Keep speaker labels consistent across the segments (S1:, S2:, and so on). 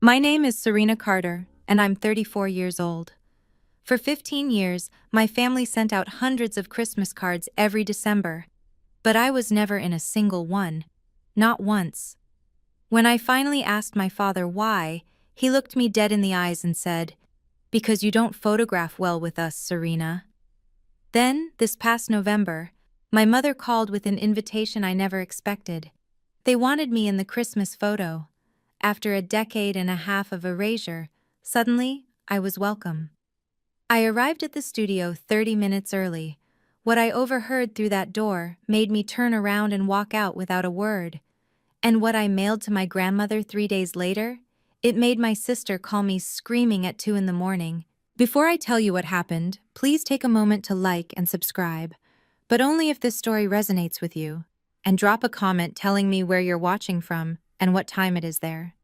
S1: My name is Serena Carter, and I'm 34 years old. For 15 years, my family sent out hundreds of Christmas cards every December, but I was never in a single one. Not once. When I finally asked my father why, he looked me dead in the eyes and said, "Because you don't photograph well with us, Serena." Then, this past November, my mother called with an invitation I never expected. They wanted me in the Christmas photo. After a decade and a half of erasure, suddenly, I was welcome. I arrived at the studio 30 minutes early. What I overheard through that door made me turn around and walk out without a word. And what I mailed to my grandmother 3 days later, it made my sister call me screaming at 2 in the morning. Before I tell you what happened, please take a moment to like and subscribe, but only if this story resonates with you, and drop a comment telling me where you're watching from and what time it is there.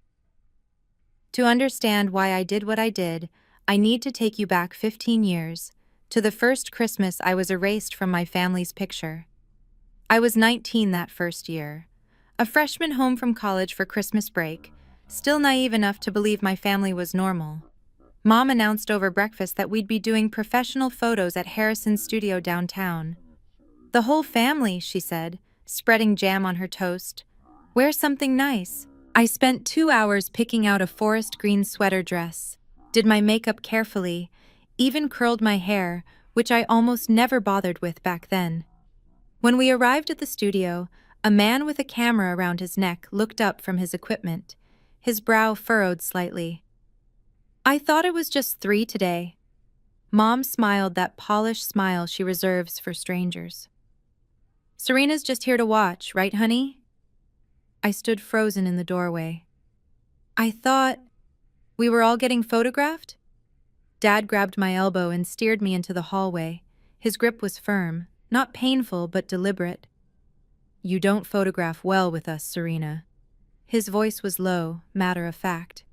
S1: To understand why I did what I did, I need to take you back 15 years, to the first Christmas I was erased from my family's picture. I was 19 that first year, a freshman home from college for Christmas break, still naive enough to believe my family was normal. Mom announced over breakfast that we'd be doing professional photos at Harrison's studio downtown. "The whole family," she said, spreading jam on her toast. "Wear something nice." I spent 2 hours picking out a forest green sweater dress, did my makeup carefully, even curled my hair, which I almost never bothered with back then. When we arrived at the studio, a man with a camera around his neck looked up from his equipment, his brow furrowed slightly. "I thought it was just 3 today." Mom smiled that polished smile she reserves for strangers. "Serena's just here to watch, right, honey?" I stood frozen in the doorway. "I thought we were all getting photographed?" Dad grabbed my elbow and steered me into the hallway. His grip was firm, not painful but deliberate. "You don't photograph well with us, Serena." His voice was low, matter-of-fact.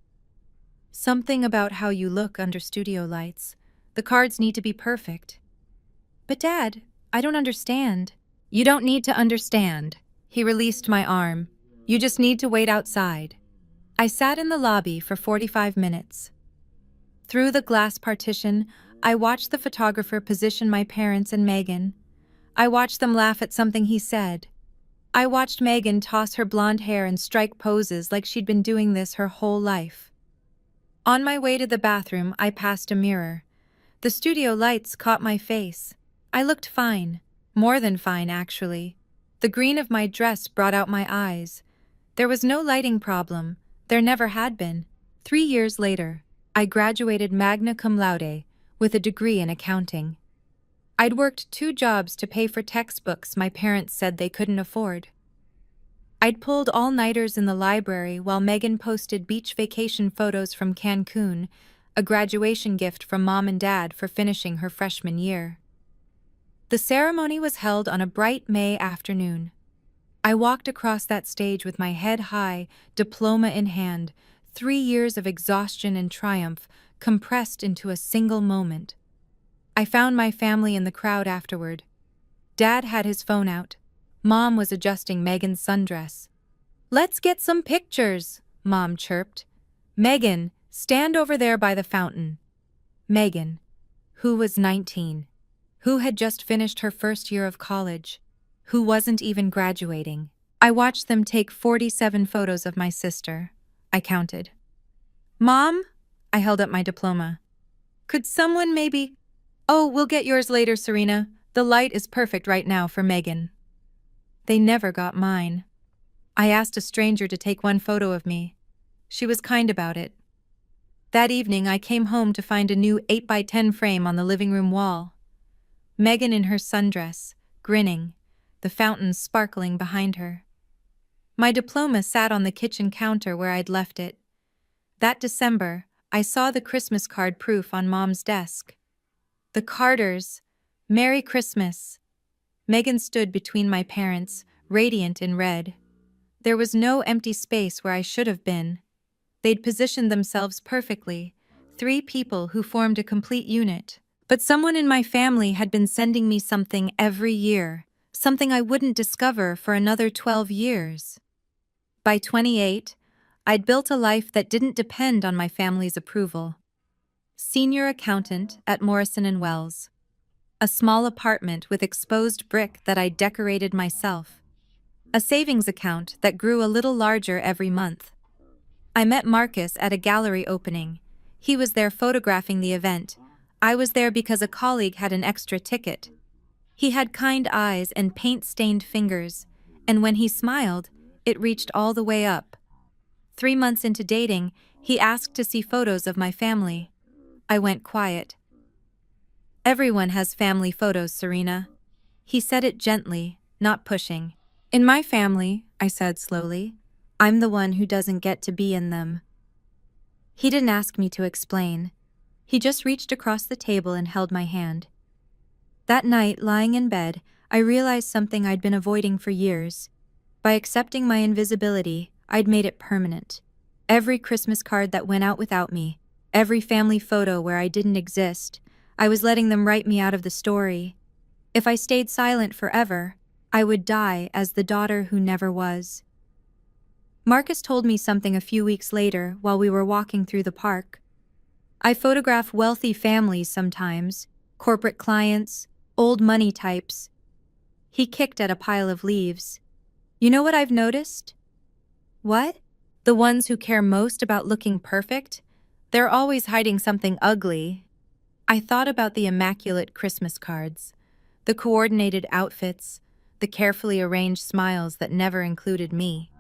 S1: "Something about how you look under studio lights. The cards need to be perfect." "But Dad, I don't understand." "You don't need to understand." He released my arm. "You just need to wait outside." I sat in the lobby for 45 minutes. Through the glass partition, I watched the photographer position my parents and Megan. I watched them laugh at something he said. I watched Megan toss her blonde hair and strike poses like she'd been doing this her whole life. On my way to the bathroom, I passed a mirror. The studio lights caught my face. I looked fine. More than fine, actually. The green of my dress brought out my eyes. There was no lighting problem. There never had been. 3 years later, I graduated magna cum laude with a degree in accounting. I'd worked 2 jobs to pay for textbooks my parents said they couldn't afford. I'd pulled all-nighters in the library while Megan posted beach vacation photos from Cancun, a graduation gift from Mom and Dad for finishing her freshman year. The ceremony was held on a bright May afternoon. I walked across that stage with my head high, diploma in hand, 3 years of exhaustion and triumph compressed into a single moment. I found my family in the crowd afterward. Dad had his phone out. Mom was adjusting Megan's sundress. "Let's get some pictures," Mom chirped. "Megan, stand over there by the fountain." Megan, who was 19, who had just finished her first year of college, who wasn't even graduating. I watched them take 47 photos of my sister. I counted. "Mom?" I held up my diploma. "Could someone maybe—" "Oh, we'll get yours later, Serena. The light is perfect right now for Megan." They never got mine. I asked a stranger to take one photo of me. She was kind about it. That evening, I came home to find a new 8x10 frame on the living room wall. Megan in her sundress, grinning, the fountain sparkling behind her. My diploma sat on the kitchen counter where I'd left it. That December, I saw the Christmas card proof on Mom's desk. "The Carters, Merry Christmas." Megan stood between my parents, radiant in red. There was no empty space where I should have been. They'd positioned themselves perfectly, 3 people who formed a complete unit. But someone in my family had been sending me something every year, something I wouldn't discover for another 12 years. By 28, I'd built a life that didn't depend on my family's approval. Senior accountant at Morrison and Wells. A small apartment with exposed brick that I decorated myself. A savings account that grew a little larger every month. I met Marcus at a gallery opening. He was there photographing the event. I was there because a colleague had an extra ticket. He had kind eyes and paint-stained fingers, and when he smiled, it reached all the way up. 3 months into dating, he asked to see photos of my family. I went quiet. Everyone has family photos, Serena. He said it gently, not pushing. In my family, I said slowly, I'm the one who doesn't get to be in them. He didn't ask me to explain. He just reached across the table and held my hand. That night, lying in bed, I realized something I'd been avoiding for years. By accepting my invisibility, I'd made it permanent. Every Christmas card that went out without me, every family photo where I didn't exist, I was letting them write me out of the story. If I stayed silent forever, I would die as the daughter who never was. Marcus told me something a few weeks later while we were walking through the park. I photograph wealthy families sometimes, corporate clients, old money types. He kicked at a pile of leaves. You know what I've noticed? What? The ones who care most about looking perfect? They're always hiding something ugly. I thought about the immaculate Christmas cards, the coordinated outfits, the carefully arranged smiles that never included me.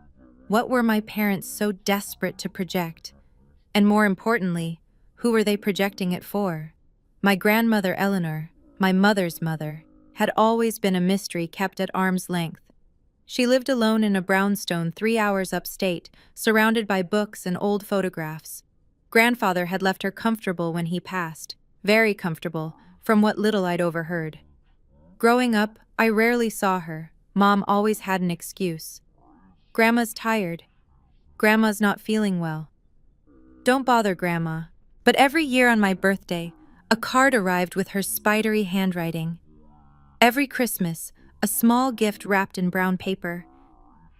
S1: What were my parents so desperate to project? And more importantly, who were they projecting it for? My grandmother Eleanor, my mother's mother, had always been a mystery kept at arm's length. She lived alone in a brownstone 3 hours upstate, surrounded by books and old photographs. Grandfather had left her comfortable when he passed, very comfortable, from what little I'd overheard. Growing up, I rarely saw her. Mom always had an excuse. Grandma's tired. Grandma's not feeling well. Don't bother, Grandma. But every year on my birthday, a card arrived with her spidery handwriting. Every Christmas, a small gift wrapped in brown paper.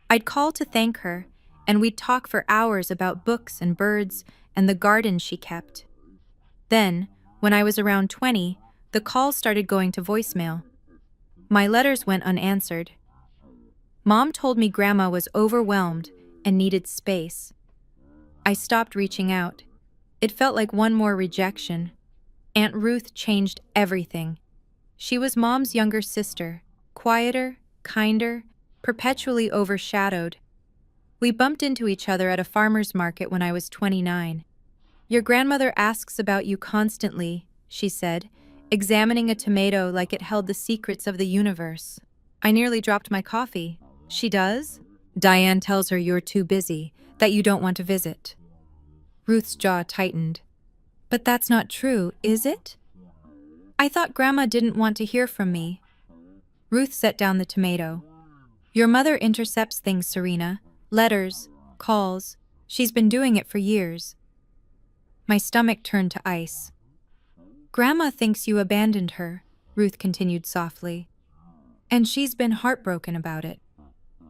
S1: I'd call to thank her, and we'd talk for hours about books and birds and the garden she kept. Then, when I was around 20, the calls started going to voicemail. My letters went unanswered. Mom told me Grandma was overwhelmed and needed space. I stopped reaching out. It felt like one more rejection. Aunt Ruth changed everything. She was Mom's younger sister, quieter, kinder, perpetually overshadowed. We bumped into each other at a farmer's market when I was 29. Your grandmother asks about you constantly, she said, examining a tomato like it held the secrets of the universe. I nearly dropped my coffee. She does? Diane tells her you're too busy, that you don't want to visit. Ruth's jaw tightened. But that's not true, is it? I thought Grandma didn't want to hear from me. Ruth set down the tomato. Your mother intercepts things, Serena. Letters, calls. She's been doing it for years. My stomach turned to ice. Grandma thinks you abandoned her, Ruth continued softly. And she's been heartbroken about it.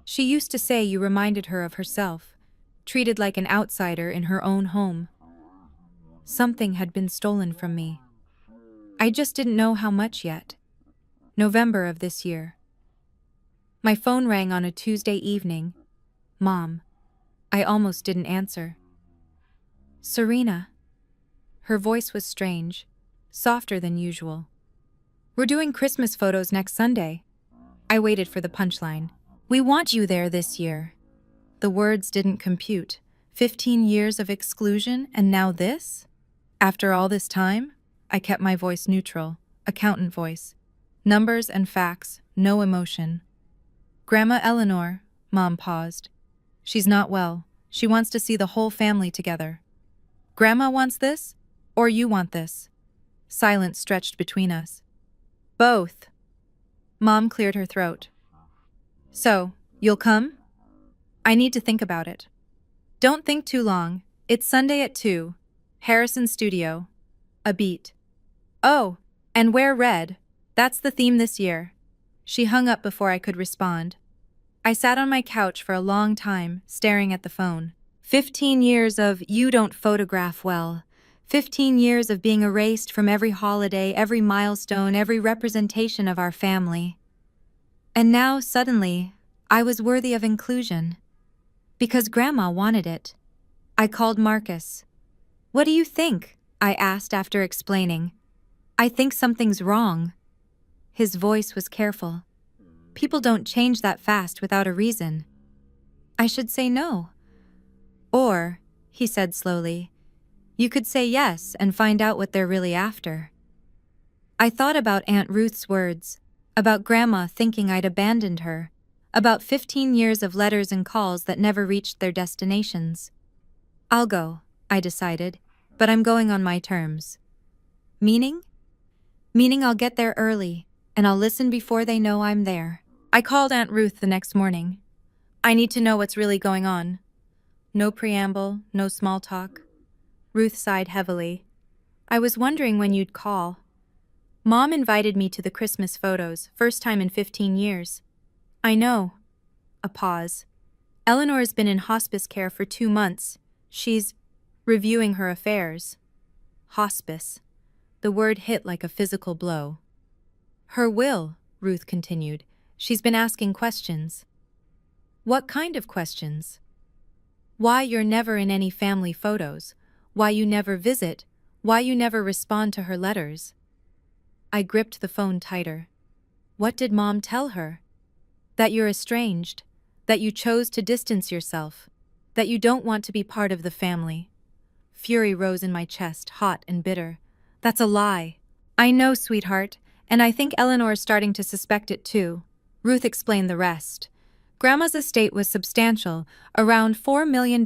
S1: She used to say you reminded her of herself, treated like an outsider in her own home. Something had been stolen from me. I just didn't know how much yet. November of this year. My phone rang on a Tuesday evening. Mom. I almost didn't answer. Serena. Her voice was strange, softer than usual. We're doing Christmas photos next Sunday. I waited for the punchline. We want you there this year. The words didn't compute. 15 years of exclusion and now this? After all this time? I kept my voice neutral, accountant voice. Numbers and facts, no emotion. Grandma Eleanor, Mom paused. She's not well. She wants to see the whole family together. Grandma wants this? Or you want this? Silence stretched between us. Both. Mom cleared her throat. So, you'll come? I need to think about it. Don't think too long. It's Sunday at 2. Harrison Studio. A beat. Oh, and wear red. That's the theme this year. She hung up before I could respond. I sat on my couch for a long time, staring at the phone. 15 years of you don't photograph well. 15 years of being erased from every holiday, every milestone, every representation of our family. And now, suddenly, I was worthy of inclusion. Because Grandma wanted it. I called Marcus. "What do you think?" I asked after explaining. "I think something's wrong." His voice was careful. "People don't change that fast without a reason." "I should say no." "Or," he said slowly, "you could say yes and find out what they're really after." I thought about Aunt Ruth's words, about Grandma thinking I'd abandoned her, about 15 years of letters and calls that never reached their destinations. "I'll go," I decided, "but I'm going on my terms." Meaning? Meaning I'll get there early, and I'll listen before they know I'm there. I called Aunt Ruth the next morning. "I need to know what's really going on." No preamble, no small talk. Ruth sighed heavily. "I was wondering when you'd call. Mom invited me to the Christmas photos, first time in 15 years. "I know." A pause. "Eleanor's been in hospice care for 2 months. She's reviewing her affairs." Hospice. The word hit like a physical blow. "Her will," Ruth continued. "She's been asking questions." "What kind of questions?" "Why you're never in any family photos, why you never visit, why you never respond to her letters." I gripped the phone tighter. What did Mom tell her? That you're estranged, that you chose to distance yourself, that you don't want to be part of the family. Fury rose in my chest, hot and bitter. "That's a lie." "I know, sweetheart, and I think Eleanor's starting to suspect it too." Ruth explained the rest. Grandma's estate was substantial, around $4 million.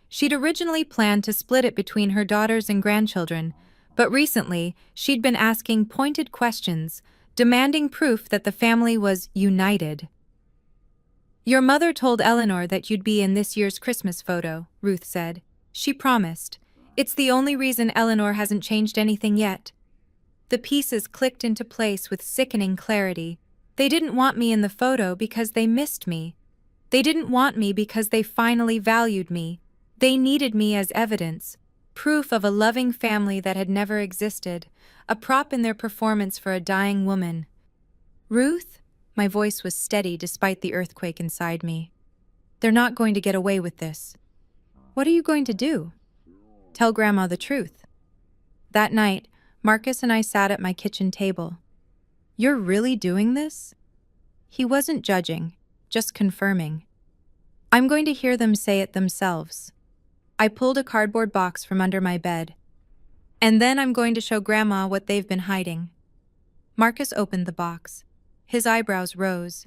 S1: She'd originally planned to split it between her daughters and grandchildren, but recently she'd been asking pointed questions, demanding proof that the family was united. "Your mother told Eleanor that you'd be in this year's Christmas photo," Ruth said. "She promised. It's the only reason Eleanor hasn't changed anything yet." The pieces clicked into place with sickening clarity. They didn't want me in the photo because they missed me. They didn't want me because they finally valued me. They needed me as evidence, proof of a loving family that had never existed, a prop in their performance for a dying woman. "Ruth?" My voice was steady despite the earthquake inside me. "They're not going to get away with this." "What are you going to do?" "Tell Grandma the truth." That night, Marcus and I sat at my kitchen table. "You're really doing this?" He wasn't judging, just confirming. "I'm going to hear them say it themselves." I pulled a cardboard box from under my bed. "And then I'm going to show Grandma what they've been hiding." Marcus opened the box. His eyebrows rose.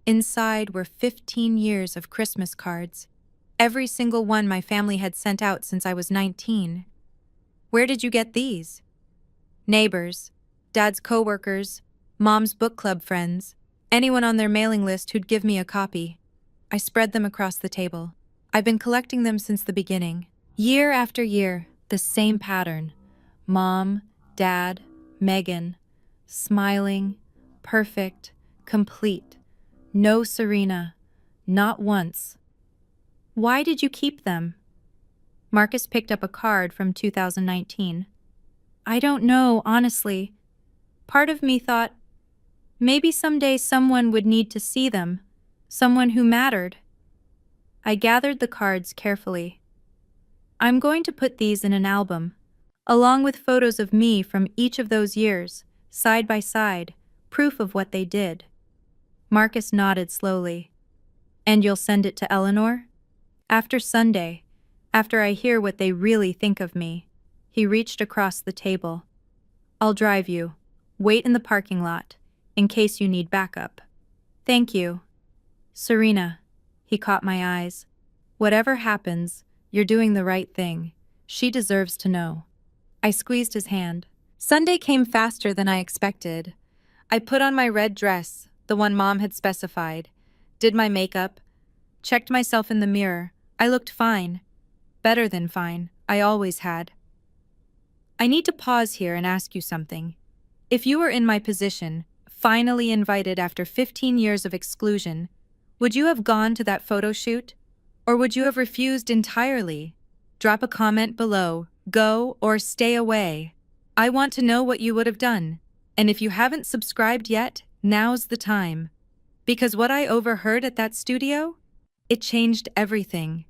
S1: Inside were 15 years of Christmas cards. Every single one my family had sent out since I was 19. "Where did you get these?" "Neighbors, Dad's coworkers, Mom's book club friends, anyone on their mailing list who'd give me a copy." I spread them across the table. "I've been collecting them since the beginning. Year after year, the same pattern. Mom, Dad, Megan, smiling, perfect, complete. No Serena, not once." "Why did you keep them?" Marcus picked up a card from 2019. "I don't know, honestly. Part of me thought, maybe someday someone would need to see them, someone who mattered." I gathered the cards carefully. "I'm going to put these in an album, along with photos of me from each of those years, side by side, proof of what they did." Marcus nodded slowly. "And you'll send it to Eleanor?" "After Sunday, after I hear what they really think of me." He reached across the table. "I'll drive you. Wait in the parking lot, in case you need backup." "Thank you." "Serena," he caught my eyes. "Whatever happens, you're doing the right thing. She deserves to know." I squeezed his hand. Sunday came faster than I expected. I put on my red dress, the one Mom had specified, did my makeup, checked myself in the mirror. I looked fine. Better than fine. I always had. "I need to pause here and ask you something. If you were in my position, finally invited after 15 years of exclusion, would you have gone to that photo shoot?" Or would you have refused entirely? Drop a comment below, go or stay away. I want to know what you would have done. And if you haven't subscribed yet, now's the time. Because what I overheard at that studio? It changed everything.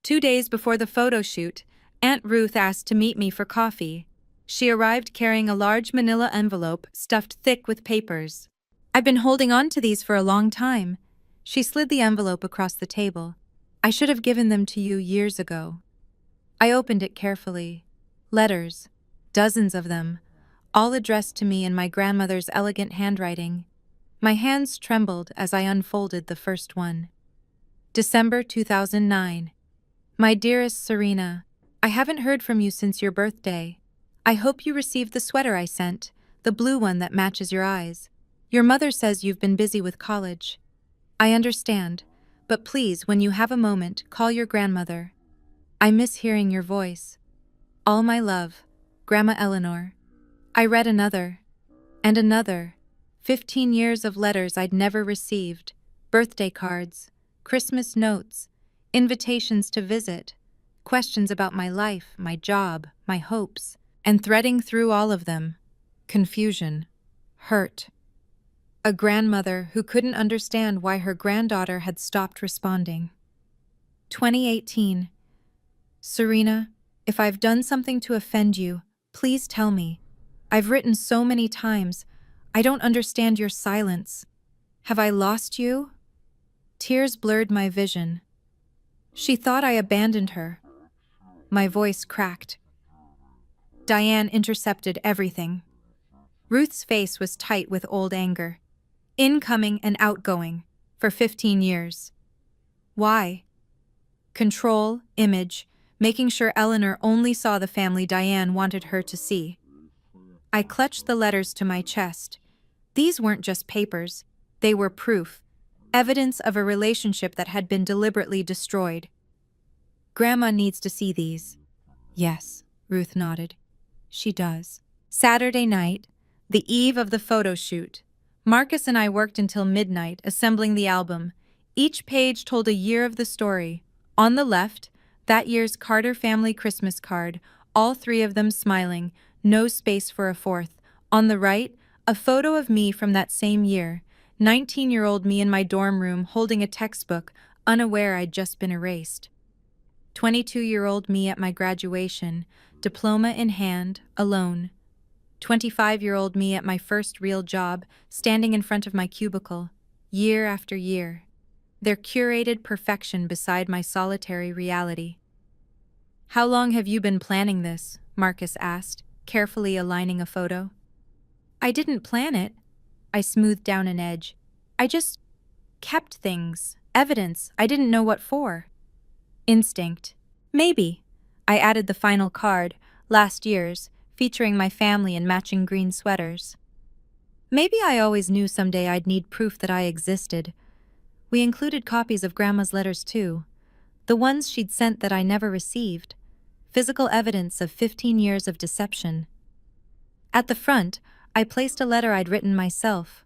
S1: 2 days before the photo shoot, Aunt Ruth asked to meet me for coffee. She arrived carrying a large manila envelope stuffed thick with papers. I've been holding on to these for a long time. She slid the envelope across the table. I should have given them to you years ago. I opened it carefully. Letters, dozens of them, all addressed to me in my grandmother's elegant handwriting. My hands trembled as I unfolded the first one. December 2009. My dearest Serena, I haven't heard from you since your birthday. I hope you received the sweater I sent, the blue one that matches your eyes. Your mother says you've been busy with college. I understand, but please, when you have a moment, call your grandmother. I miss hearing your voice. All my love, Grandma Eleanor. I read another, and another. 15 years of letters I'd never received, birthday cards, Christmas notes, invitations to visit, questions about my life, my job, my hopes, and threading through all of them, confusion, hurt. A grandmother who couldn't understand why her granddaughter had stopped responding. 2018. Serena, if I've done something to offend you, please tell me. I've written so many times. I don't understand your silence. Have I lost you? Tears blurred my vision. She thought I abandoned her. My voice cracked. Diane intercepted everything. Ruth's face was tight with old anger. Incoming and outgoing, for 15 years. Why? Control, image, making sure Eleanor only saw the family Diane wanted her to see. I clutched the letters to my chest. These weren't just papers. They were proof, evidence of a relationship that had been deliberately destroyed. Grandma needs to see these. Yes, Ruth nodded. She does. Saturday night, the eve of the photo shoot. Marcus and I worked until midnight, assembling the album. Each page told a year of the story. On the left, that year's Carter family Christmas card, all three of them smiling, no space for a fourth. On the right, a photo of me from that same year, 19-year-old me in my dorm room holding a textbook, unaware I'd just been erased. 22-year-old me at my graduation, diploma in hand, alone. 25-year-old me at my first real job, standing in front of my cubicle, year after year. Their curated perfection beside my solitary reality. How long have you been planning this? Marcus asked, carefully aligning a photo. I didn't plan it. I smoothed down an edge. I just kept things, evidence. I didn't know what for. Instinct. Maybe. I added the final card, last year's, featuring my family in matching green sweaters. Maybe I always knew someday I'd need proof that I existed. We included copies of Grandma's letters too, the ones she'd sent that I never received, physical evidence of 15 years of deception. At the front, I placed a letter I'd written myself.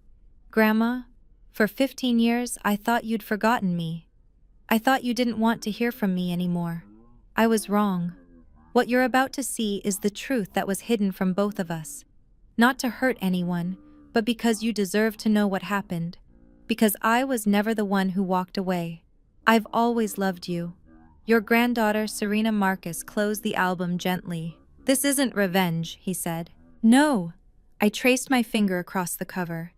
S1: Grandma, for 15 years I thought you'd forgotten me. I thought you didn't want to hear from me anymore. I was wrong. What you're about to see is the truth that was hidden from both of us. Not to hurt anyone, but because you deserve to know what happened. Because I was never the one who walked away. I've always loved you. Your granddaughter, Serena Marcus, closed the album gently. This isn't revenge, he said. No. I traced my finger across the cover.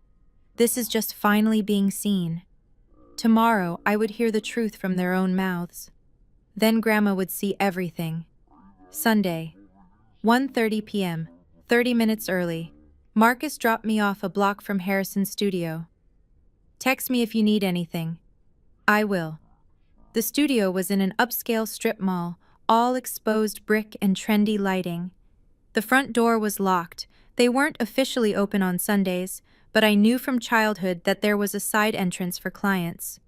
S1: This is just finally being seen. Tomorrow, I would hear the truth from their own mouths. Then Grandma would see everything. Sunday, 1:30 p.m., 30 minutes early. Marcus dropped me off a block from Harrison's studio. Text me if you need anything. I will. The studio was in an upscale strip mall, all exposed brick and trendy lighting. The front door was locked. They weren't officially open on Sundays, but I knew from childhood that there was a side entrance for clients.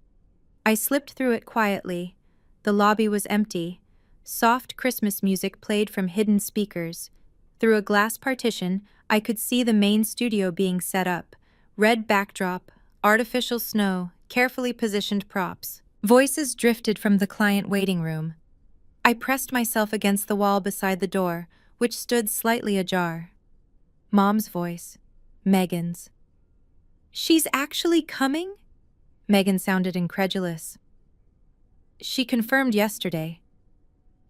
S1: I slipped through it quietly. The lobby was empty. Soft Christmas music played from hidden speakers. Through a glass partition, I could see the main studio being set up. Red backdrop, artificial snow, carefully positioned props. Voices drifted from the client waiting room. I pressed myself against the wall beside the door, which stood slightly ajar. Mom's voice. Megan's. "She's actually coming?" Megan sounded incredulous. "She confirmed yesterday."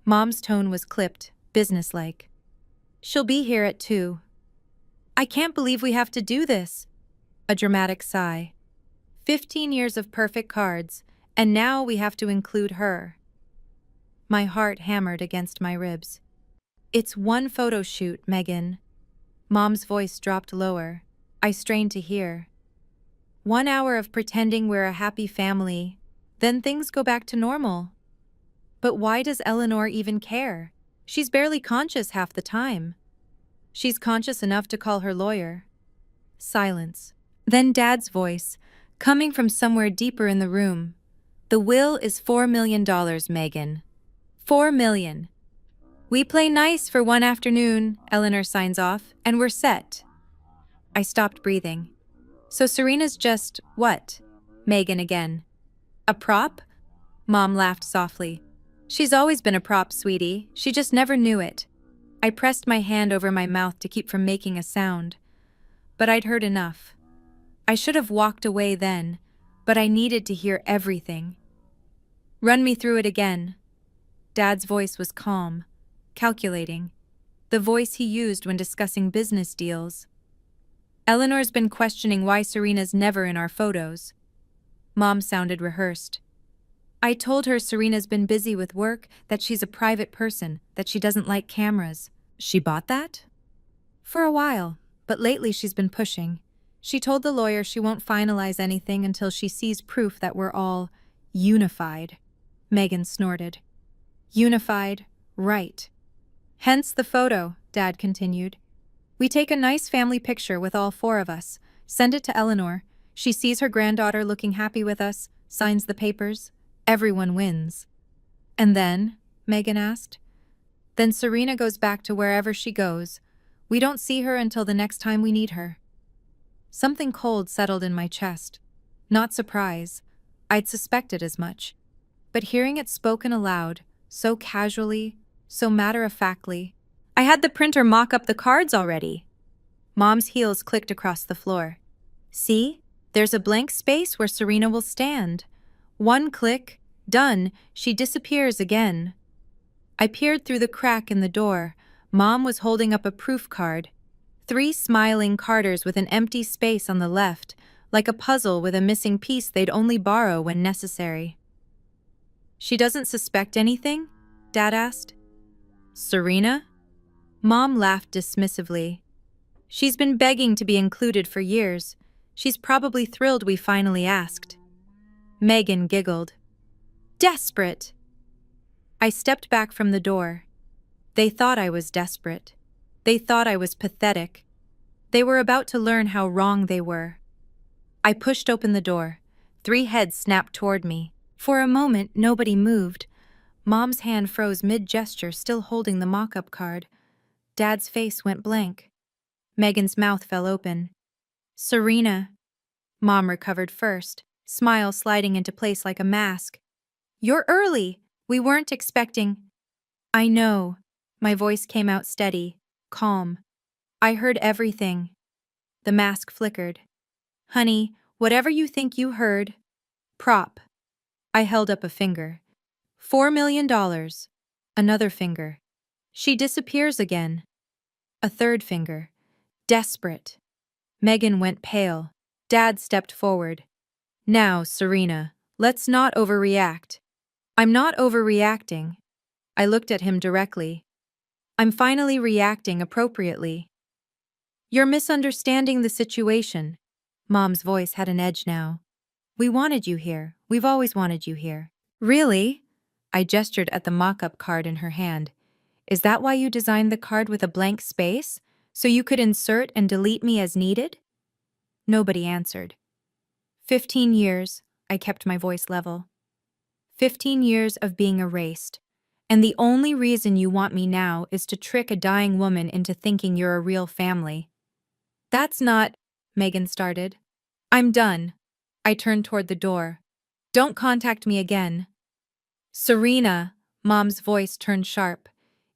S1: Mom's tone was clipped, businesslike. "She'll be here at 2. "I can't believe we have to do this." A dramatic sigh. 15 years of perfect cards, and now we have to include her. My heart hammered against my ribs. "It's one photo shoot, Megan." Mom's voice dropped lower. I strained to hear. 1 hour of pretending we're a happy family, then things go back to normal. But why does Eleanor even care? She's barely conscious half the time. She's conscious enough to call her lawyer. Silence. Then Dad's voice, coming from somewhere deeper in the room. "The will is $4 million, Megan. $4 million. We play nice for one afternoon," Eleanor signs off, "and we're set." I stopped breathing. "So Serena's just, what?" Megan again. "A prop?" Mom laughed softly. "She's always been a prop, sweetie. She just never knew it." I pressed my hand over my mouth to keep from making a sound. But I'd heard enough. I should have walked away then, but I needed to hear everything. "Run me through it again." Dad's voice was calm, calculating, the voice he used when discussing business deals. "Eleanor's been questioning why Serena's never in our photos." Mom sounded rehearsed. "I told her Serena's been busy with work, that she's a private person, that she doesn't like cameras." "She bought that?" "For a while, but lately she's been pushing. She told the lawyer she won't finalize anything until she sees proof that we're all unified." Megan snorted. "Unified, right. Hence the photo," Dad continued. "We take a nice family picture with all 4 of us, send it to Eleanor. She sees her granddaughter looking happy with us, signs the papers. Everyone wins." "And then?" Megan asked. "Then Serena goes back to wherever she goes. We don't see her until the next time we need her." Something cold settled in my chest. Not surprise. I'd suspected as much. But hearing it spoken aloud, so casually, so matter-of-factly, I had the printer mock up the cards already. Mom's heels clicked across the floor. "See? There's a blank space where Serena will stand. 1 click, done, she disappears again." I peered through the crack in the door. Mom was holding up a proof card. 3 smiling Carters with an empty space on the left, like a puzzle with a missing piece they'd only borrow when necessary. "She doesn't suspect anything?" Dad asked. "Serena?" Mom laughed dismissively. "She's been begging to be included for years. She's probably thrilled we finally asked." Megan giggled. "Desperate!" I stepped back from the door. They thought I was desperate. They thought I was pathetic. They were about to learn how wrong they were. I pushed open the door. 3 heads snapped toward me. For a moment, nobody moved. Mom's hand froze mid-gesture, still holding the mock-up card. Dad's face went blank. Megan's mouth fell open. "Serena." Mom recovered first, smile sliding into place like a mask. "You're early. We weren't expecting." "I know." My voice came out steady, calm. "I heard everything." The mask flickered. "Honey, whatever you think you heard." "Prop." I held up a finger. $4 million. Another finger. "She disappears again." A third finger. "Desperate." Megan went pale. Dad stepped forward. "Now, Serena, let's not overreact." "I'm not overreacting." I looked at him directly. "I'm finally reacting appropriately." "You're misunderstanding the situation." Mom's voice had an edge now. "We wanted you here. We've always wanted you here." "Really?" I gestured at the mock-up card in her hand. "Is that why you designed the card with a blank space? So you could insert and delete me as needed?" Nobody answered. 15 years, I kept my voice level. 15 years of being erased. And the only reason you want me now is to trick a dying woman into thinking you're a real family. "That's not," Megan started. "I'm done." I turned toward the door. Don't contact me again. Serena, Mom's voice turned sharp.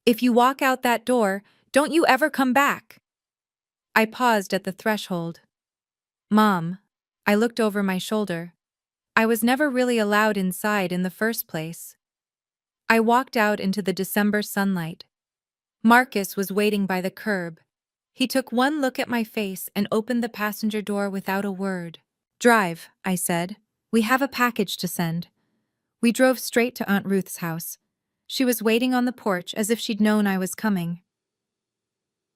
S1: If you walk out that door, don't you ever come back. I paused at the threshold. Mom. I looked over my shoulder. I was never really allowed inside in the first place. I walked out into the December sunlight. Marcus was waiting by the curb. He took one look at my face and opened the passenger door without a word. Drive, I said. We have a package to send. We drove straight to Aunt Ruth's house. She was waiting on the porch as if she'd known I was coming.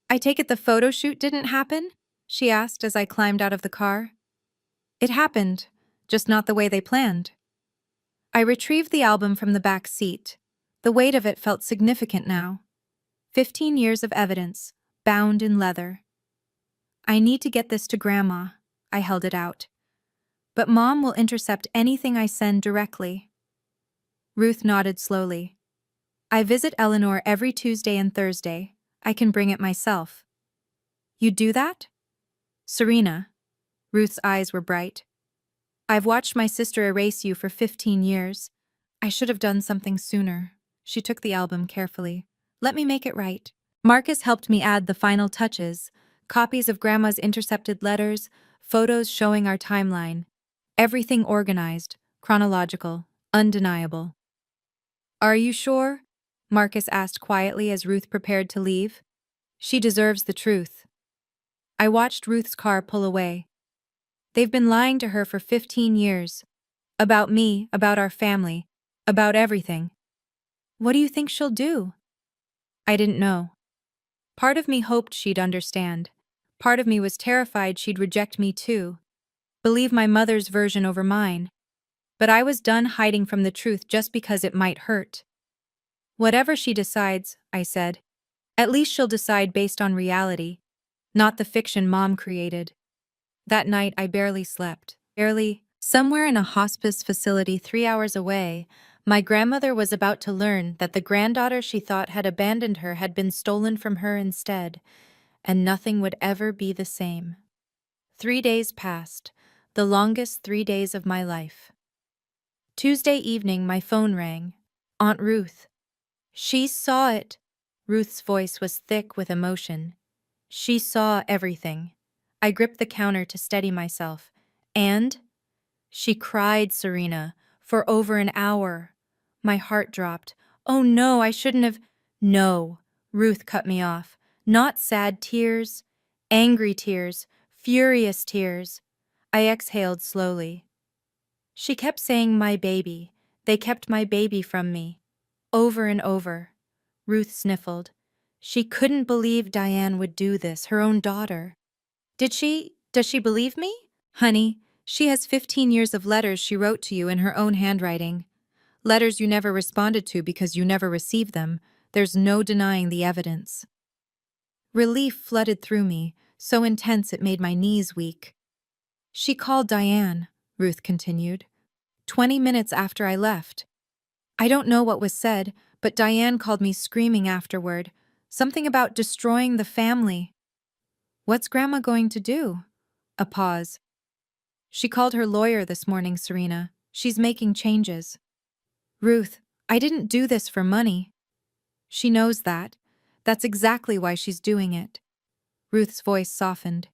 S1: I take it the photo shoot didn't happen? She asked as I climbed out of the car. It happened, just not the way they planned. I retrieved the album from the back seat. The weight of it felt significant now. 15 years of evidence, bound in leather. I need to get this to Grandma. I held it out. But Mom will intercept anything I send directly. Ruth nodded slowly. I visit Eleanor every Tuesday and Thursday. I can bring it myself. You do that? Serena. Ruth's eyes were bright. I've watched my sister erase you for 15 years. I should have done something sooner. She took the album carefully. Let me make it right. Marcus helped me add the final touches, copies of Grandma's intercepted letters, photos showing our timeline. Everything organized, chronological, undeniable. Are you sure? Marcus asked quietly as Ruth prepared to leave. She deserves the truth. I watched Ruth's car pull away. They've been lying to her for 15 years. About me, about our family, about everything. What do you think she'll do? I didn't know. Part of me hoped she'd understand. Part of me was terrified she'd reject me too. Believe my mother's version over mine. But I was done hiding from the truth just because it might hurt. Whatever she decides, I said. At least she'll decide based on reality, not the fiction Mom created. That night I barely slept. Barely. Somewhere in a hospice facility 3 hours away, my grandmother was about to learn that the granddaughter she thought had abandoned her had been stolen from her instead, and nothing would ever be the same. 3 days passed, the longest 3 days of my life. Tuesday evening my phone rang. Aunt Ruth. She saw it. Ruth's voice was thick with emotion. She saw everything. I gripped the counter to steady myself. And? She cried, Serena, for over an hour. My heart dropped. Oh no, I shouldn't have. No, Ruth cut me off. Not sad tears, angry tears, furious tears. I exhaled slowly. She kept saying my baby. They kept my baby from me. Over and over. Ruth sniffled. She couldn't believe Diane would do this, her own daughter. Does she believe me? Honey, she has 15 years of letters she wrote to you in her own handwriting. Letters you never responded to because you never received them. There's no denying the evidence. Relief flooded through me, so intense it made my knees weak. She called Diane, Ruth continued, 20 minutes after I left. I don't know what was said, but Diane called me screaming afterward. Something about destroying the family. What's Grandma going to do? A pause. She called her lawyer this morning, Serena. She's making changes. Ruth, I didn't do this for money. She knows that. That's exactly why she's doing it. Ruth's voice softened.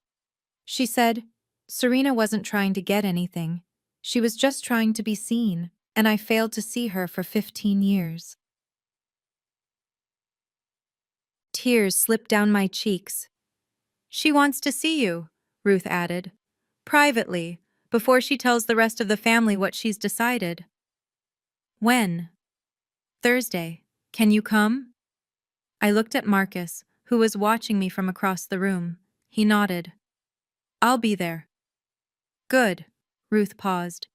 S1: She said, Serena wasn't trying to get anything. She was just trying to be seen, and I failed to see her for 15 years. Tears slipped down my cheeks. She wants to see you, Ruth added. Privately, before she tells the rest of the family what she's decided. When? Thursday. Can you come? I looked at Marcus, who was watching me from across the room. He nodded. I'll be there. Good. Ruth paused.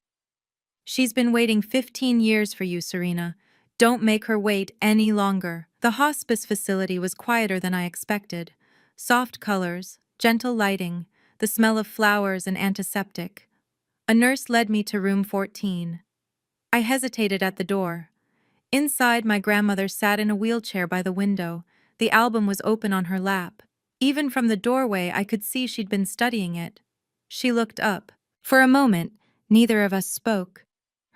S1: She's been waiting 15 years for you, Serena. Don't make her wait any longer. The hospice facility was quieter than I expected. Soft colors, gentle lighting, the smell of flowers and antiseptic. A nurse led me to room 14. I hesitated at the door. Inside, my grandmother sat in a wheelchair by the window. The album was open on her lap. Even from the doorway, I could see she'd been studying it. She looked up. For a moment, neither of us spoke.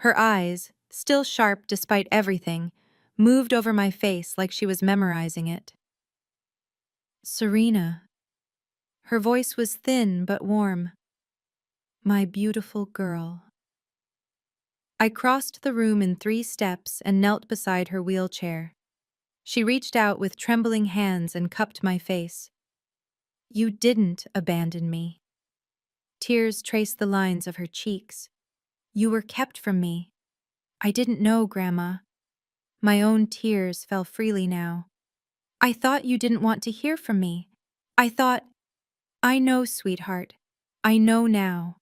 S1: Her eyes, still sharp despite everything, moved over my face like she was memorizing it. Serena. Her voice was thin but warm. My beautiful girl. I crossed the room in 3 steps and knelt beside her wheelchair. She reached out with trembling hands and cupped my face. You didn't abandon me. Tears traced the lines of her cheeks. You were kept from me. I didn't know, Grandma. My own tears fell freely now. I thought you didn't want to hear from me. I know, sweetheart. I know now.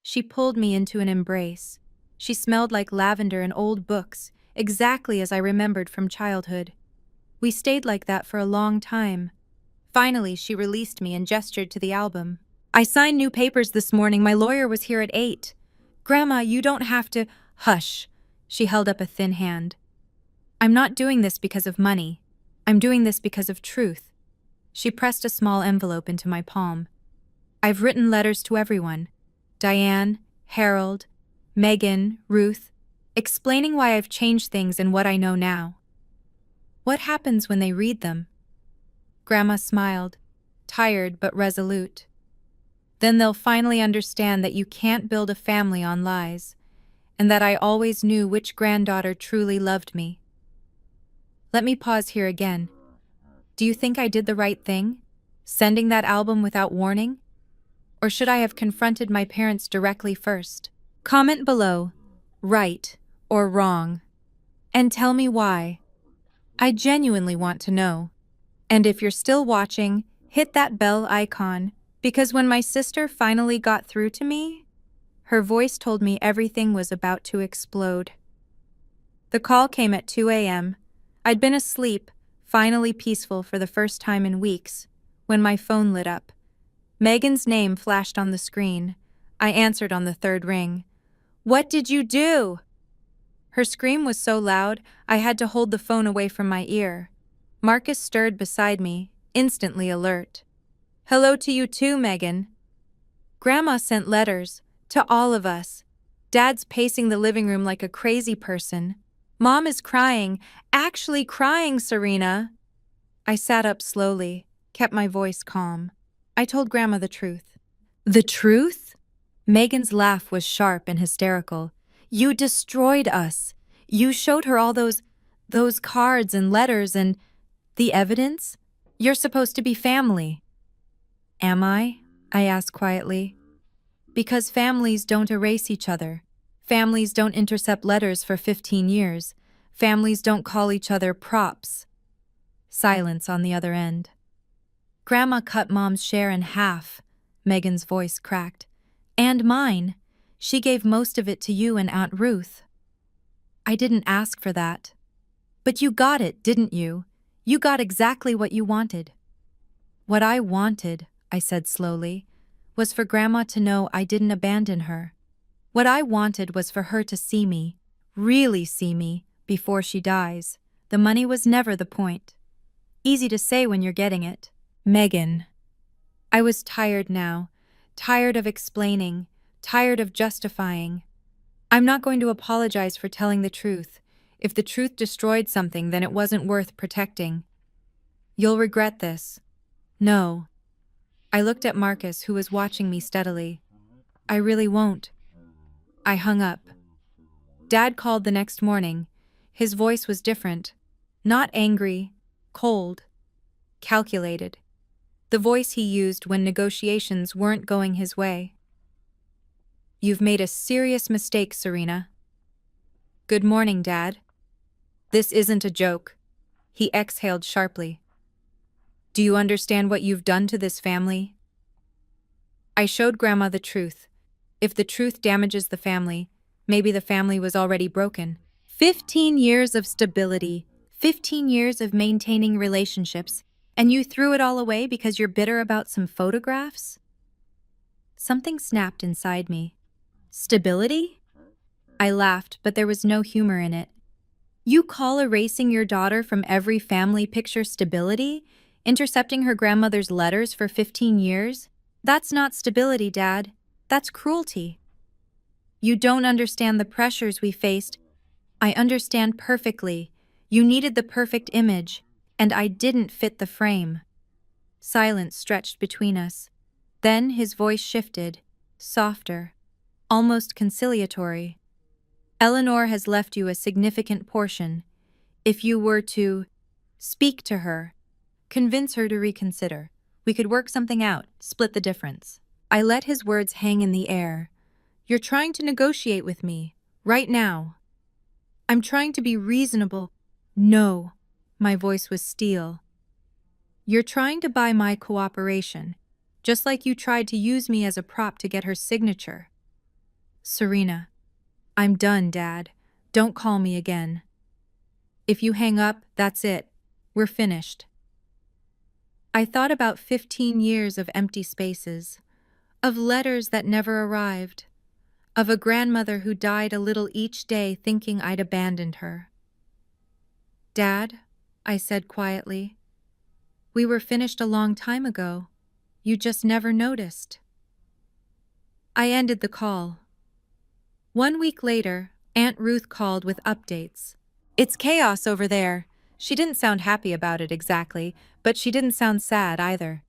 S1: She pulled me into an embrace. She smelled like lavender and old books, exactly as I remembered from childhood. We stayed like that for a long time. Finally, she released me and gestured to the album. I signed new papers this morning. My lawyer was here at 8. Grandma, you don't have to— Hush. She held up a thin hand. I'm not doing this because of money. I'm doing this because of truth. She pressed a small envelope into my palm. I've written letters to everyone. Diane, Harold, Megan, Ruth, explaining why I've changed things and what I know now. What happens when they read them? Grandma smiled, tired but resolute. Then they'll finally understand that you can't build a family on lies, and that I always knew which granddaughter truly loved me. Let me pause here again. Do you think I did the right thing, sending that album without warning? Or should I have confronted my parents directly first? Comment below, right or wrong, and tell me why. I genuinely want to know. And if you're still watching, hit that bell icon, because when my sister finally got through to me, her voice told me everything was about to explode. The call came at 2 a.m. I'd been asleep, finally peaceful for the first time in weeks, when my phone lit up. Megan's name flashed on the screen. I answered on the 3rd ring. What did you do? Her scream was so loud, I had to hold the phone away from my ear. Marcus stirred beside me, instantly alert. Hello to you too, Megan. Grandma sent letters, to all of us. Dad's pacing the living room like a crazy person. Mom is crying, actually crying, Serena. I sat up slowly, kept my voice calm. I told Grandma the truth. The truth? Megan's laugh was sharp and hysterical. You destroyed us. You showed her all those cards and letters and the evidence? You're supposed to be family. Am I? I asked quietly. Because families don't erase each other. Families don't intercept letters for 15 years. Families don't call each other props. Silence on the other end. Grandma cut Mom's share in half. Megan's voice cracked. And mine. She gave most of it to you and Aunt Ruth. I didn't ask for that. But you got it, didn't you? You got exactly what you wanted. What I wanted, I said slowly, was for Grandma to know I didn't abandon her. What I wanted was for her to see me, really see me, before she dies. The money was never the point. Easy to say when you're getting it. Megan. I was tired now, tired of explaining, tired of justifying. I'm not going to apologize for telling the truth. If the truth destroyed something, then it wasn't worth protecting. You'll regret this. No. I looked at Marcus, who was watching me steadily. I really won't. I hung up. Dad called the next morning. His voice was different. Not angry, cold, calculated. The voice he used when negotiations weren't going his way. You've made a serious mistake, Serena. Good morning, Dad. This isn't a joke. He exhaled sharply. Do you understand what you've done to this family? I showed Grandma the truth. If the truth damages the family, maybe the family was already broken. 15 years of stability, 15 years of maintaining relationships, and you threw it all away because you're bitter about some photographs? Something snapped inside me. Stability? I laughed, but there was no humor in it. You call erasing your daughter from every family picture stability? Intercepting her grandmother's letters for 15 years? That's not stability, Dad. That's cruelty. You don't understand the pressures we faced. I understand perfectly. You needed the perfect image, and I didn't fit the frame. Silence stretched between us. Then his voice shifted, softer, almost conciliatory. Eleanor has left you a significant portion. If you were to speak to her, convince her to reconsider, we could work something out, split the difference. I let his words hang in the air. You're trying to negotiate with me, right now. I'm trying to be reasonable. No, my voice was steel. You're trying to buy my cooperation, just like you tried to use me as a prop to get her signature. Serena, I'm done, Dad. Don't call me again. If you hang up, that's it. We're finished. I thought about 15 years of empty spaces, of letters that never arrived, of a grandmother who died a little each day thinking I'd abandoned her. Dad, I said quietly, we were finished a long time ago. You just never noticed. I ended the call. 1 week later, Aunt Ruth called with updates. It's chaos over there. She didn't sound happy about it exactly, but she didn't sound sad either.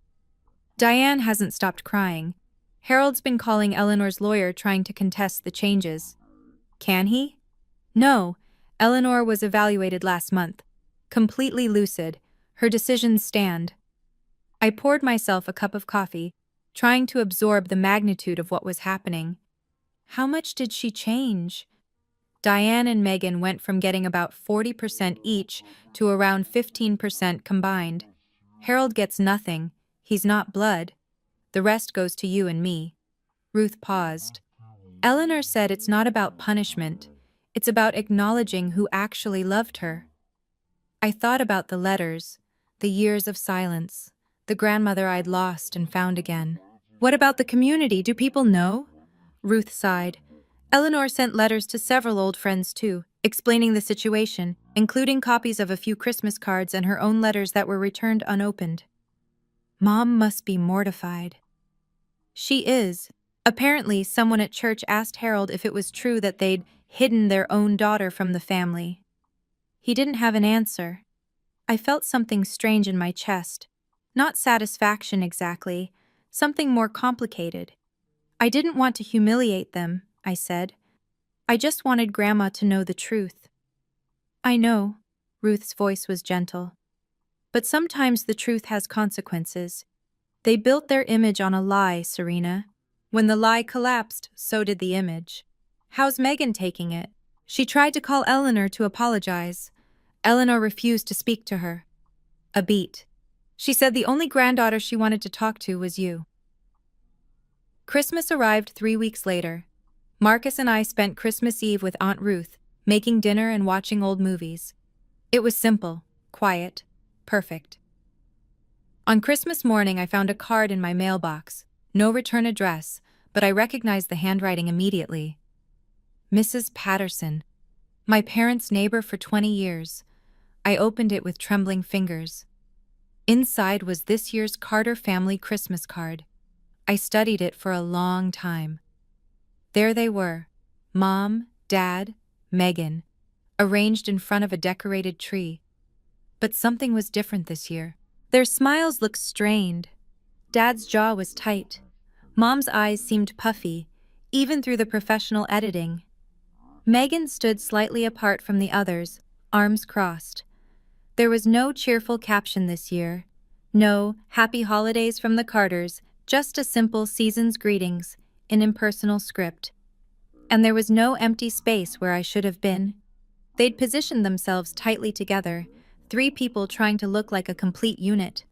S1: Diane hasn't stopped crying. Harold's been calling Eleanor's lawyer trying to contest the changes. Can he? No. Eleanor was evaluated last month. Completely lucid. Her decisions stand. I poured myself a cup of coffee, trying to absorb the magnitude of what was happening. How much did she change? Diane and Megan went from getting about 40% each to around 15% combined. Harold gets nothing. He's not blood. The rest goes to you and me. Ruth paused. Eleanor said it's not about punishment. It's about acknowledging who actually loved her. I thought about the letters, the years of silence, the grandmother I'd lost and found again. What about the community? Do people know? Ruth sighed. Eleanor sent letters to several old friends too, explaining the situation, including copies of a few Christmas cards and her own letters that were returned unopened. Mom must be mortified. She is. Apparently, someone at church asked Harold if it was true that they'd hidden their own daughter from the family. He didn't have an answer. I felt something strange in my chest. Not satisfaction exactly, something more complicated. I didn't want to humiliate them, I said. I just wanted Grandma to know the truth. I know, Ruth's voice was gentle. But sometimes the truth has consequences. They built their image on a lie, Serena. When the lie collapsed, so did the image. How's Megan taking it? She tried to call Eleanor to apologize. Eleanor refused to speak to her. A beat. She said the only granddaughter she wanted to talk to was you. Christmas arrived 3 weeks later. Marcus and I spent Christmas Eve with Aunt Ruth, making dinner and watching old movies. It was simple, quiet, perfect. On Christmas morning, I found a card in my mailbox. No return address, but I recognized the handwriting immediately. Mrs. Patterson, my parents' neighbor for 20 years. I opened it with trembling fingers. Inside was this year's Carter family Christmas card. I studied it for a long time. There they were, Mom, Dad, Megan, arranged in front of a decorated tree. But something was different this year. Their smiles looked strained. Dad's jaw was tight. Mom's eyes seemed puffy, even through the professional editing. Megan stood slightly apart from the others, arms crossed. There was no cheerful caption this year. No happy holidays from the Carters, just a simple season's greetings, in impersonal script. And there was no empty space where I should have been. They'd positioned themselves tightly together, 3 people trying to look like a complete unit.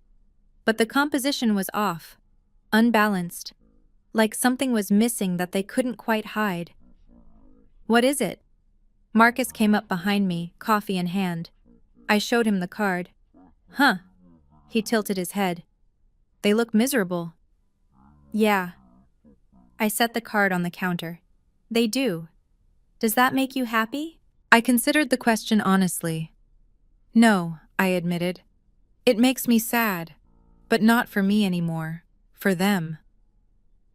S1: But the composition was off, unbalanced, like something was missing that they couldn't quite hide. What is it? Marcus came up behind me, coffee in hand. I showed him the card. Huh. He tilted his head. They look miserable. Yeah. I set the card on the counter. They do. Does that make you happy? I considered the question honestly. No, I admitted. It makes me sad, but not for me anymore. For them.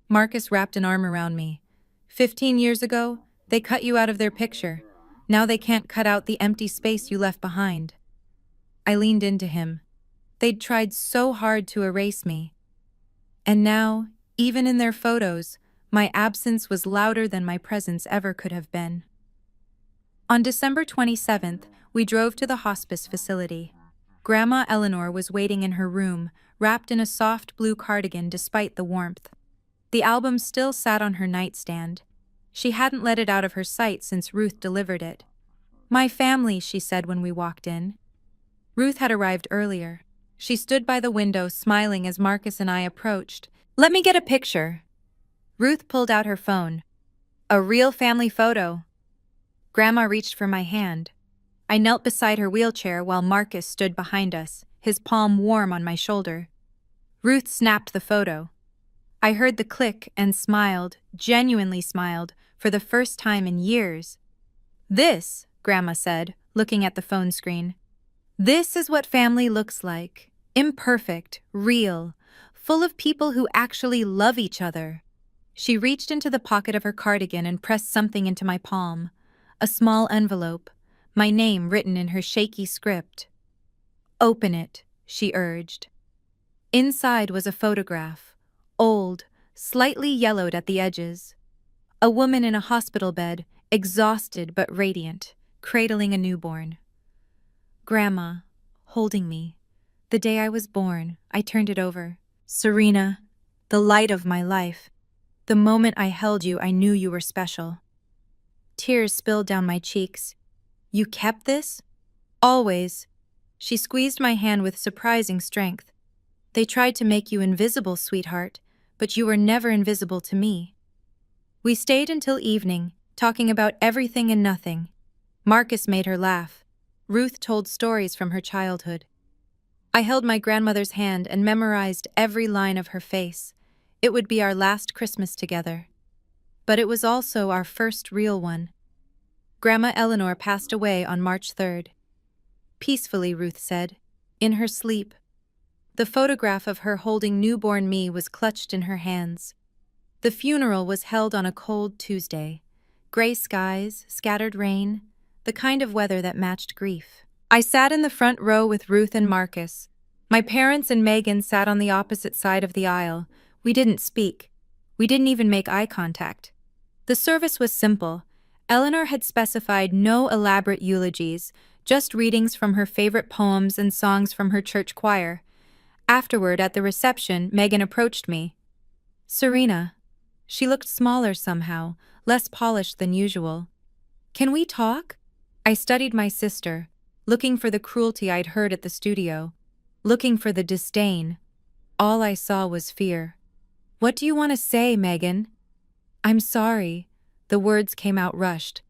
S1: Marcus wrapped an arm around me. 15 years ago, they cut you out of their picture. Now they can't cut out the empty space you left behind. I leaned into him. They'd tried so hard to erase me. And now, even in their photos, my absence was louder than my presence ever could have been. On December 27th, we drove to the hospice facility. Grandma Eleanor was waiting in her room, wrapped in a soft blue cardigan despite the warmth. The album still sat on her nightstand. She hadn't let it out of her sight since Ruth delivered it. "My family," she said when we walked in. Ruth had arrived earlier. She stood by the window smiling as Marcus and I approached. "Let me get a picture." Ruth pulled out her phone. "A real family photo." Grandma reached for my hand. I knelt beside her wheelchair while Marcus stood behind us, his palm warm on my shoulder. Ruth snapped the photo. I heard the click and smiled, genuinely smiled, for the first time in years. "This," Grandma said, looking at the phone screen, "this is what family looks like. Imperfect, real, full of people who actually love each other." She reached into the pocket of her cardigan and pressed something into my palm. A small envelope, my name written in her shaky script. "Open it," she urged. Inside was a photograph, old, slightly yellowed at the edges. A woman in a hospital bed, exhausted but radiant, cradling a newborn. Grandma, holding me. The day I was born, I turned it over. "Serena, the light of my life. The moment I held you, I knew you were special." Tears spilled down my cheeks. "You kept this?" "Always." She squeezed my hand with surprising strength. "They tried to make you invisible, sweetheart, but you were never invisible to me." We stayed until evening, talking about everything and nothing. Marcus made her laugh. Ruth told stories from her childhood. I held my grandmother's hand and memorized every line of her face. It would be our last Christmas together. But it was also our first real one. Grandma Eleanor passed away on March 3rd. Peacefully, Ruth said, in her sleep. The photograph of her holding newborn me was clutched in her hands. The funeral was held on a cold Tuesday. Gray skies, scattered rain, the kind of weather that matched grief. I sat in the front row with Ruth and Marcus. My parents and Megan sat on the opposite side of the aisle. We didn't speak. We didn't even make eye contact. The service was simple. Eleanor had specified no elaborate eulogies, just readings from her favorite poems and songs from her church choir. Afterward, at the reception, Megan approached me. "Serena." She looked smaller somehow, less polished than usual. "Can we talk?" I studied my sister, looking for the cruelty I'd heard at the studio, looking for the disdain. All I saw was fear. "What do you want to say, Megan?" "I'm sorry." The words came out rushed.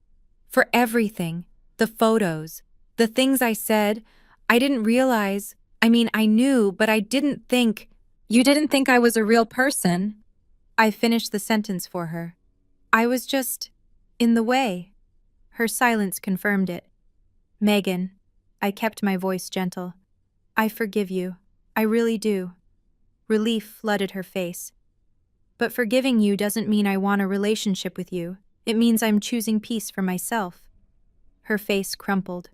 S1: "For everything. The photos. The things I said. I didn't realize. I knew, but I didn't think. You didn't think I was a real person?" I finished the sentence for her. "I was just in the way." Her silence confirmed it. "Megan," I kept my voice gentle, "I forgive you. I really do." Relief flooded her face. "But forgiving you doesn't mean I want a relationship with you. It means I'm choosing peace for myself." Her face crumpled.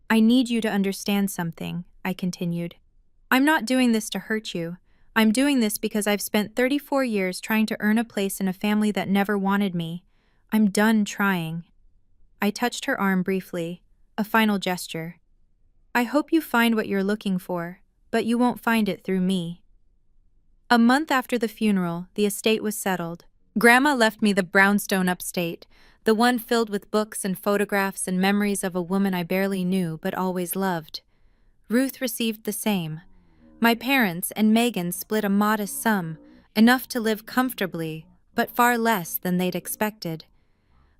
S1: "I need you to understand something," I continued. "I'm not doing this to hurt you. I'm doing this because I've spent 34 years trying to earn a place in a family that never wanted me. I'm done trying." I touched her arm briefly, a final gesture. "I hope you find what you're looking for, but you won't find it through me." A month after the funeral, the estate was settled. Grandma left me the brownstone upstate, the one filled with books and photographs and memories of a woman I barely knew but always loved. Ruth received the same. My parents and Megan split a modest sum, enough to live comfortably, but far less than they'd expected.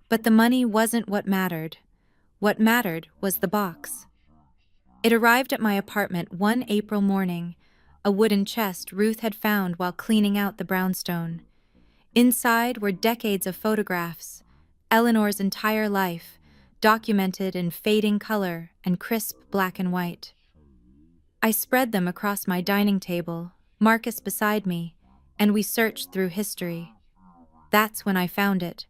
S1: But the money wasn't what mattered. What mattered was the box. It arrived at my apartment one April morning, a wooden chest Ruth had found while cleaning out the brownstone. Inside were decades of photographs, Eleanor's entire life, documented in fading color and crisp black and white. I spread them across my dining table, Marcus beside me, and we searched through history. That's when I found it.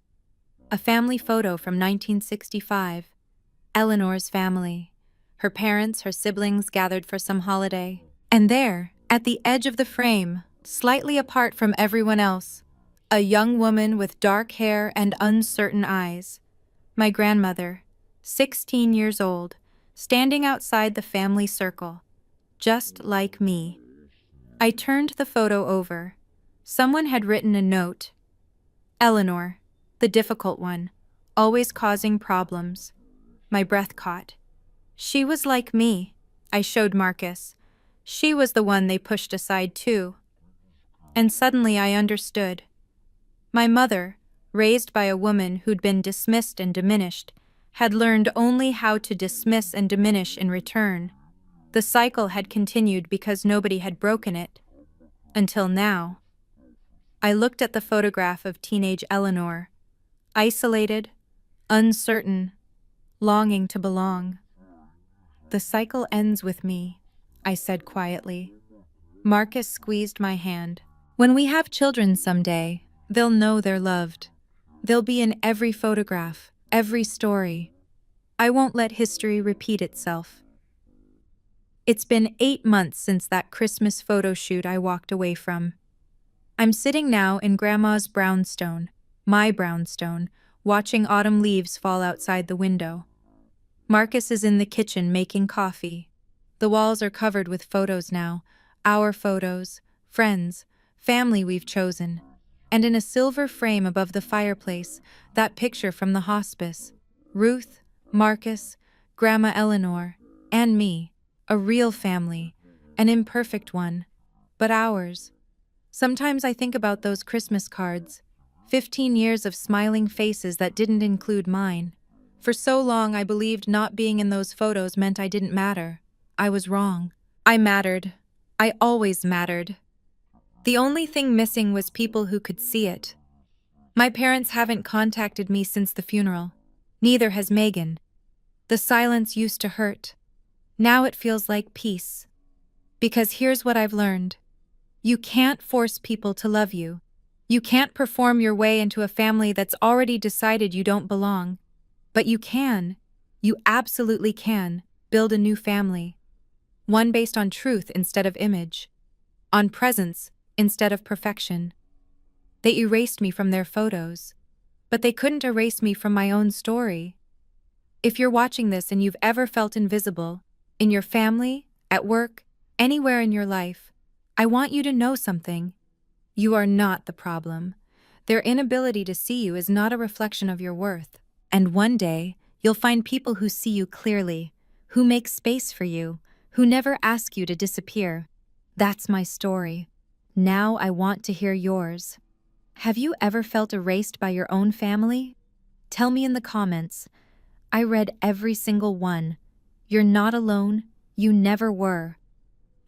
S1: A family photo from 1965. Eleanor's family. Her parents, her siblings gathered for some holiday. And there, at the edge of the frame, slightly apart from everyone else, a young woman with dark hair and uncertain eyes. My grandmother, 16 years old, standing outside the family circle, just like me. I turned the photo over. Someone had written a note. Eleanor, the difficult one, always causing problems. My breath caught. She was like me, I showed Marcus. She was the one they pushed aside too. And suddenly I understood. My mother, raised by a woman who'd been dismissed and diminished, had learned only how to dismiss and diminish in return. The cycle had continued because nobody had broken it. Until now. I looked at the photograph of teenage Eleanor, isolated, uncertain, longing to belong. The cycle ends with me, I said quietly. Marcus squeezed my hand. When we have children someday, they'll know they're loved. They'll be in every photograph, every story. I won't let history repeat itself. It's been 8 months since that Christmas photo shoot I walked away from. I'm sitting now in Grandma's brownstone, my brownstone, watching autumn leaves fall outside the window. Marcus is in the kitchen making coffee. The walls are covered with photos now, our photos, friends, family we've chosen. And in a silver frame above the fireplace, that picture from the hospice. Ruth, Marcus, Grandma Eleanor, and me. A real family, an imperfect one, but ours. Sometimes I think about those Christmas cards, 15 years of smiling faces that didn't include mine. For so long I believed not being in those photos meant I didn't matter. I was wrong. I mattered. I always mattered. The only thing missing was people who could see it. My parents haven't contacted me since the funeral. Neither has Megan. The silence used to hurt. Now it feels like peace. Because here's what I've learned. You can't force people to love you. You can't perform your way into a family that's already decided you don't belong. But you absolutely can, build a new family. One based on truth instead of image. On presence instead of perfection. They erased me from their photos. But they couldn't erase me from my own story. If you're watching this and you've ever felt invisible, in your family, at work, anywhere in your life, I want you to know something. You are not the problem. Their inability to see you is not a reflection of your worth. And one day, you'll find people who see you clearly, who make space for you, who never ask you to disappear. That's my story. Now I want to hear yours. Have you ever felt erased by your own family? Tell me in the comments. I read every single one. You're not alone. You never were.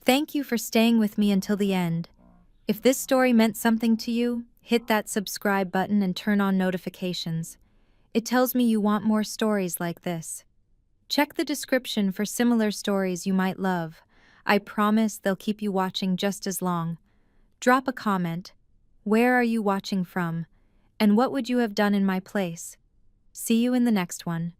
S1: Thank you for staying with me until the end. If this story meant something to you, hit that subscribe button and turn on notifications. It tells me you want more stories like this. Check the description for similar stories you might love. I promise they'll keep you watching just as long. Drop a comment. Where are you watching from? And what would you have done in my place? See you in the next one.